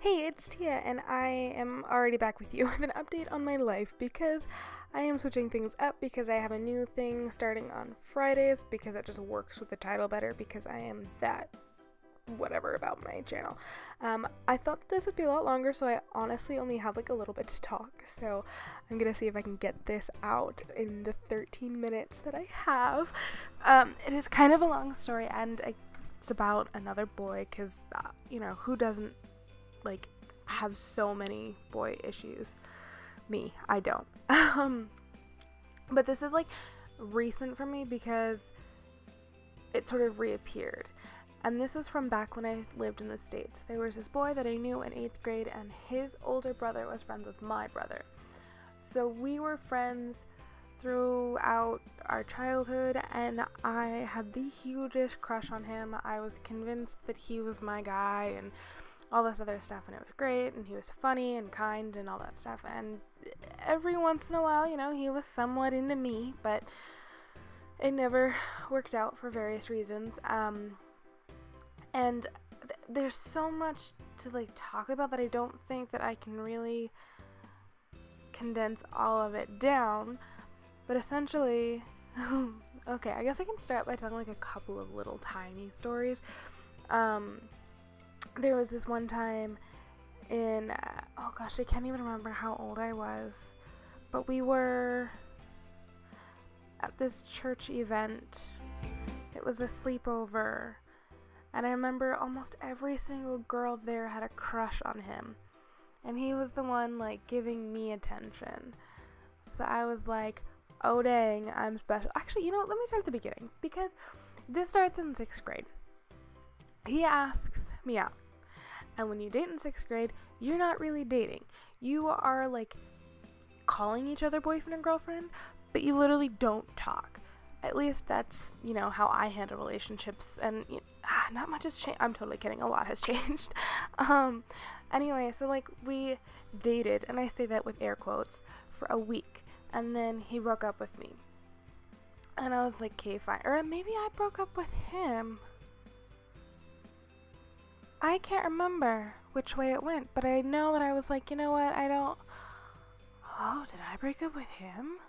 Hey, it's Tia, and I am already back with you with an update on my life because I am switching things up because I have a new thing starting on Fridays because it just works with the title better because I am that whatever about my channel. I thought that this would be a lot longer, so I honestly only have like a little bit to talk, so I'm gonna see if I can get this out in the 13 minutes that I have. It is kind of a long story, and it's about another boy because, who doesn't like have so many boy issues? Me, I don't. But this is like recent for me because it sort of reappeared. And this was from back when I lived in the States. There was this boy that I knew in 8th grade, and his older brother was friends with my brother. So we were friends throughout our childhood, and I had the hugest crush on him. I was convinced that he was my guy, and all this other stuff, and it was great, and he was funny and kind and all that stuff, and every once in a while, he was somewhat into me, but it never worked out for various reasons, and there's so much to talk about that I don't think that I can really condense all of it down, but essentially, okay, I guess I can start by telling a couple of little tiny stories. There was this one time in, oh gosh, I can't even remember how old I was, but we were at this church event. It was a sleepover, and I remember almost every single girl there had a crush on him, and he was the one giving me attention. So I was like, oh dang, I'm special. Actually, let me start at the beginning, because this starts in 6th grade. He asks me out. And when you date in 6th grade, you're not really dating. You are calling each other boyfriend and girlfriend, but you literally don't talk. At least that's, how I handle relationships. And not much has changed. I'm totally kidding. A lot has changed. Anyway, so we dated, and I say that with air quotes, for a week. And then he broke up with me. And I was like, okay, fine. Or maybe I broke up with him. I can't remember which way it went, but I know that I was like, you know what, oh, did I break up with him?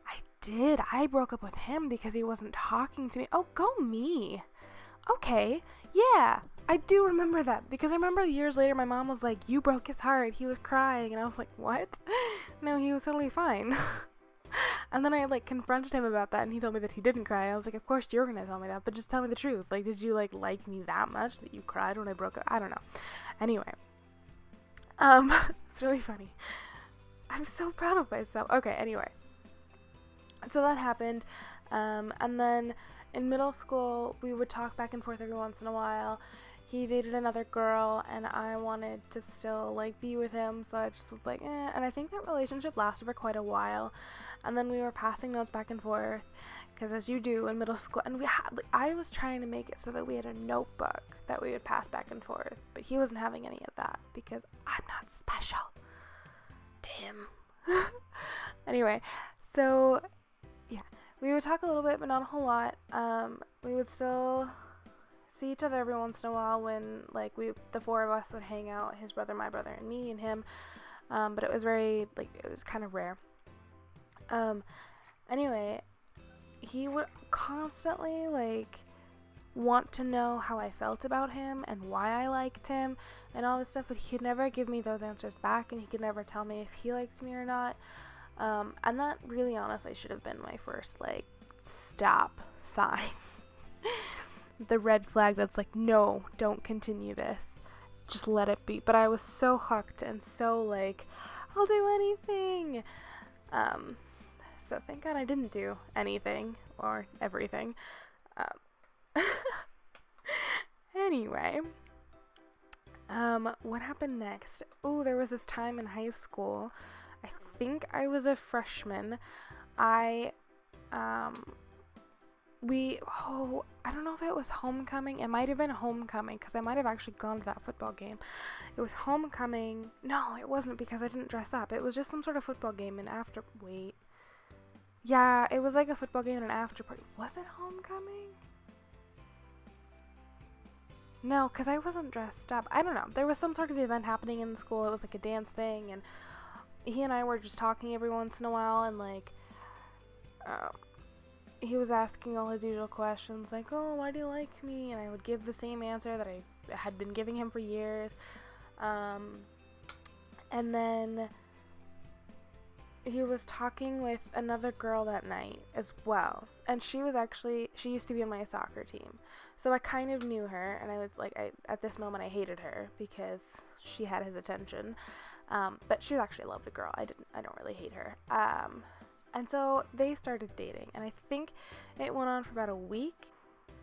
I did. I broke up with him because he wasn't talking to me. Oh, go me. Okay, yeah, I do remember that, because I remember years later my mom was like, you broke his heart, he was crying, and I was like, what? No, he was totally fine. And then I confronted him about that, and he told me that he didn't cry. I was like, of course you're gonna tell me that, but just tell me the truth. Did you like me that much that you cried when I broke up? I don't know. Anyway, it's really funny. I'm so proud of myself. Okay, anyway, so that happened, and then in middle school we would talk back and forth every once in a while. He dated another girl, and I wanted to still be with him, so I just was like, eh. And I think that relationship lasted for quite a while. And then we were passing notes back and forth, because as you do in middle school, and we had, I was trying to make it so that we had a notebook that we would pass back and forth, but he wasn't having any of that, because I'm not special to him. Anyway, so, yeah, we would talk a little bit, but not a whole lot. We would still see each other every once in a while when, the four of us would hang out, his brother, my brother, and me and him, but it was very, it was kind of rare. Anyway, he would constantly, want to know how I felt about him and why I liked him and all this stuff, but he could never give me those answers back, and he could never tell me if he liked me or not, and that really honestly should have been my first, stop sign. The red flag that's no, don't continue this. Just let it be. But I was so hooked and so, I'll do anything. So thank God I didn't do anything or everything. Anyway, what happened next? Oh, there was this time in high school. I think I was a freshman. I don't know if it was homecoming. It might have been homecoming, because I might have actually gone to that football game. It was homecoming. No, it wasn't, because I didn't dress up. It was just some sort of football game and wait. Yeah, it was a football game and an after party. Was it homecoming? No, because I wasn't dressed up. I don't know. There was some sort of event happening in the school. It was like a dance thing, and he and I were just talking every once in a while, and like, he was asking all his usual questions, like, oh, why do you like me? And I would give the same answer that I had been giving him for years. And then he was talking with another girl that night as well. And she used to be on my soccer team. So I kind of knew her, and I was like, at this moment I hated her because she had his attention. But she's actually a lovely girl. I don't really hate her. And so they started dating, and I think it went on for about a week.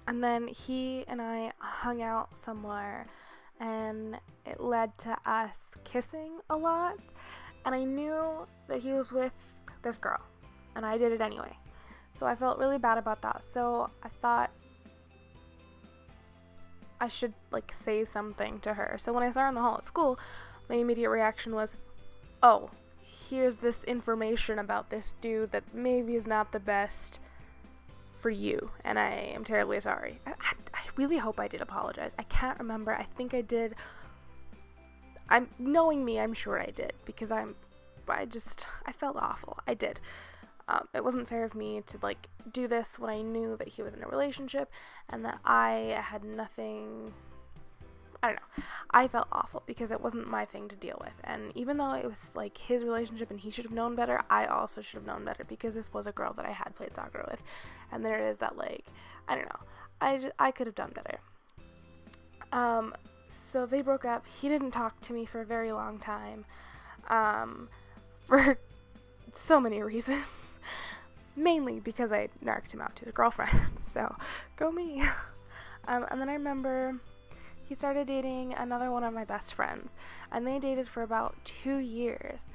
And then he and I hung out somewhere, and it led to us kissing a lot. And I knew that he was with this girl, and I did it anyway. So I felt really bad about that. So I thought I should like say something to her. So when I saw her in the hall at school, my immediate reaction was, oh, here's this information about this dude that maybe is not the best for you, and I am terribly sorry. I really hope I did apologize. I can't remember. I think I did. Knowing me, I'm sure I did, because I felt awful. I did. It wasn't fair of me to like do this when I knew that he was in a relationship and that I had nothing. I don't know. I felt awful because it wasn't my thing to deal with. And even though it was like his relationship and he should have known better, I also should have known better because this was a girl that I had played soccer with. And there is that like, I don't know. I could have done better. So they broke up. He didn't talk to me for a very long time. For so many reasons. Mainly because I narked him out to his girlfriend. So, go me. And then I remember he started dating another one of my best friends, and they dated for about 2 years.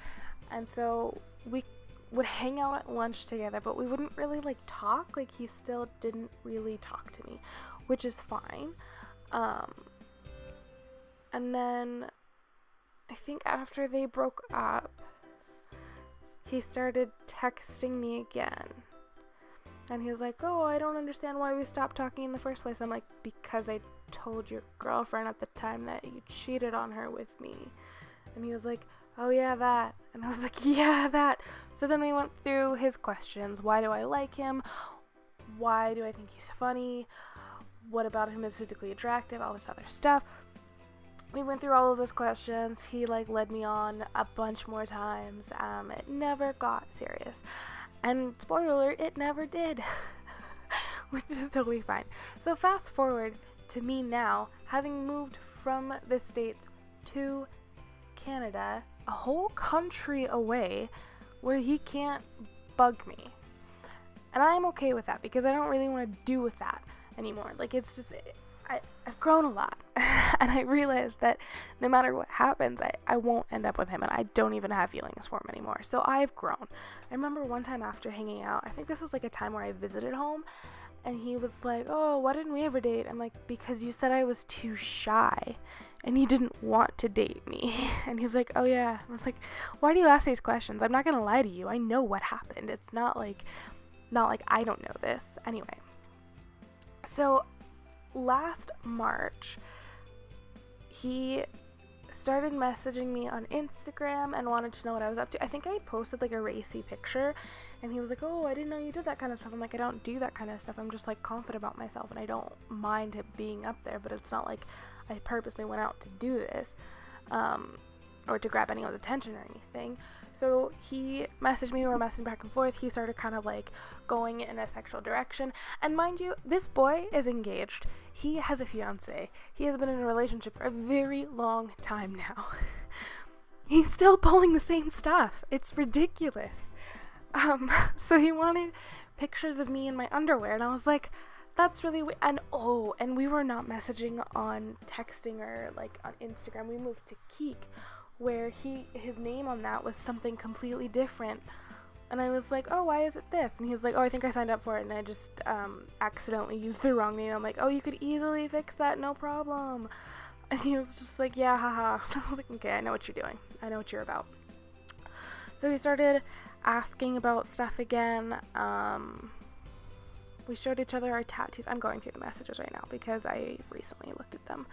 And so we would hang out at lunch together, but we wouldn't really like talk. Like, he still didn't really talk to me, which is fine. And then I think after they broke up, he started texting me again. And he was like, oh, I don't understand why we stopped talking in the first place. I'm like, because I told your girlfriend at the time that you cheated on her with me. And he was like, oh yeah, that. And I was like, yeah, that. So then we went through his questions. Why do I like him? Why do I think he's funny? What about him is physically attractive? All this other stuff. We went through all of those questions. He like led me on a bunch more times. It never got serious. And spoiler alert, it never did. Which is totally fine. So fast forward to me now, having moved from the States to Canada, a whole country away, where he can't bug me. And I'm okay with that because I don't really want to do with that anymore. Like, it's just, I've grown a lot. And I realized that no matter what happens, I won't end up with him, and I don't even have feelings for him anymore. So I've grown. I remember one time after hanging out, I think this was like a time where I visited home, and he was like, oh, why didn't we ever date? I'm like, because you said I was too shy, and you didn't want to date me. And he's like, oh yeah. And I was like, why do you ask these questions? I'm not gonna lie to you. I know what happened. It's not like I don't know this. Anyway. So last March, he started messaging me on Instagram and wanted to know what I was up to. I think I posted like a racy picture, and he was like, oh, I didn't know you did that kind of stuff. I'm like, I don't do that kind of stuff. I'm just like confident about myself, and I don't mind it being up there, but it's not like I purposely went out to do this or to grab anyone's attention or anything. So he messaged me, we were messaging back and forth. He started kind of like going in a sexual direction. And mind you, this boy is engaged. He has a fiance. He has been in a relationship for a very long time now. He's still pulling the same stuff. It's ridiculous. So he wanted pictures of me in my underwear, and I was like, that's really weird. And we were not messaging on texting or like on Instagram. We moved to Keek, where his name on that was something completely different. And I was like, oh, why is it this? And he was like, oh, I think I signed up for it, and I just accidentally used the wrong name. I'm like, oh, you could easily fix that, no problem. And he was just like, yeah, haha. I was like, okay, I know what you're doing. I know what you're about. So he started asking about stuff again. we showed each other our tattoos. I'm going through the messages right now because I recently looked at them.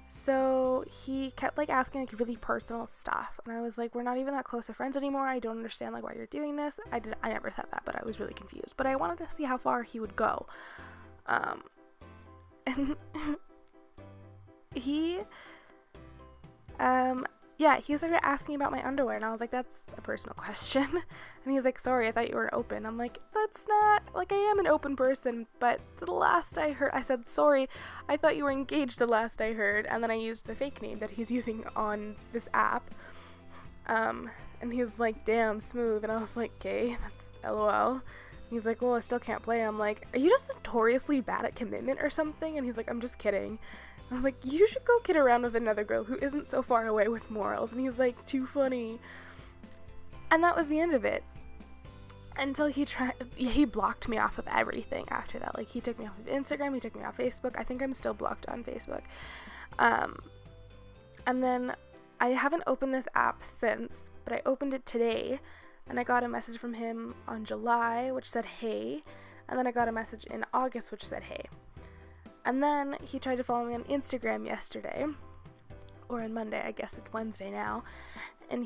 So he kept like asking like really personal stuff, and I was like, we're not even that close of friends anymore. I don't understand like why you're doing this. I never said that, but I was really confused. But I wanted to see how far he would go. And he he started asking about my underwear, and I was like, that's a personal question. And he's like, sorry, I thought you were open. I'm like, that's not, like, I am an open person, but the last I heard, I said, sorry, I thought you were engaged the last I heard, and then I used the fake name that he's using on this app. And he was like, damn, smooth, and I was like, okay, that's LOL. And he's like, well, I still can't play. I'm like, are you just notoriously bad at commitment or something? And he's like, I'm just kidding. I was like, you should go kid around with another girl who isn't so far away with morals. And he was like, too funny. And that was the end of it. Until he blocked me off of everything after that. Like, he took me off of Instagram, he took me off Facebook. I think I'm still blocked on Facebook. And then I haven't opened this app since, but I opened it today. And I got a message from him on July, which said, hey. And then I got a message in August, which said, hey. And then he tried to follow me on Instagram yesterday, or on Monday, I guess it's Wednesday now, and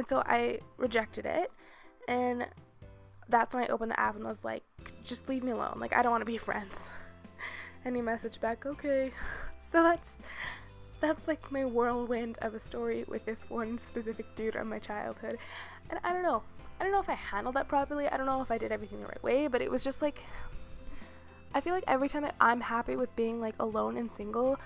so I rejected it, and that's when I opened the app and was like, just leave me alone, like, I don't want to be friends. And he messaged back, okay. So that's like my whirlwind of a story with this one specific dude from my childhood. And I don't know if I handled that properly, I don't know if I did everything the right way, but it was just like, I feel like every time that I'm happy with being like alone and single,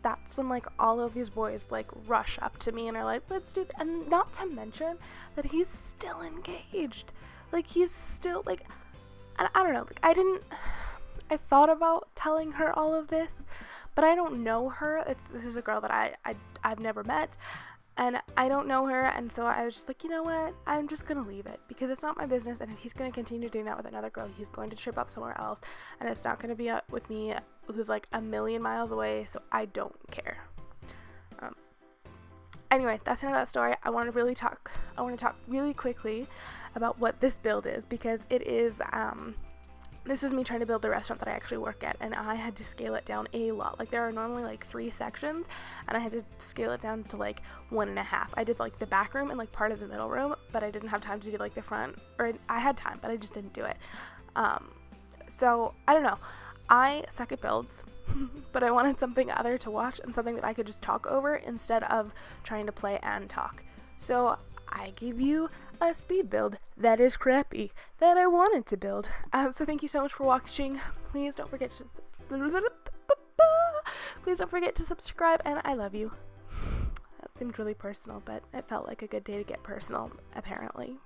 that's when like all of these boys like rush up to me and are like, let's do and not to mention that he's still engaged. Like, he's still like, I don't know, like I thought about telling her all of this, but I don't know her. This is a girl that I've never met, and I don't know her, and so I was just like, you know what, I'm just gonna leave it, because it's not my business, and if he's gonna continue doing that with another girl, he's going to trip up somewhere else, and it's not gonna be with me, who's like a million miles away, so I don't care. Anyway, that's the end of that story. I want to talk really quickly about what this build is, because it is, this is me trying to build the restaurant that I actually work at, and I had to scale it down a lot. Like, there are normally like 3 sections, and I had to scale it down to like 1.5. I did like the back room and like part of the middle room, but I didn't have time to do like the front, or I had time, but I just didn't do it. So I don't know. I suck at builds, but I wanted something other to watch and something that I could just talk over instead of trying to play and talk. So I gave you a speed build that is crappy that I wanted to build. So thank you so much for watching. Please don't forget to subscribe, and I love you. That seemed really personal, but it felt like a good day to get personal, apparently.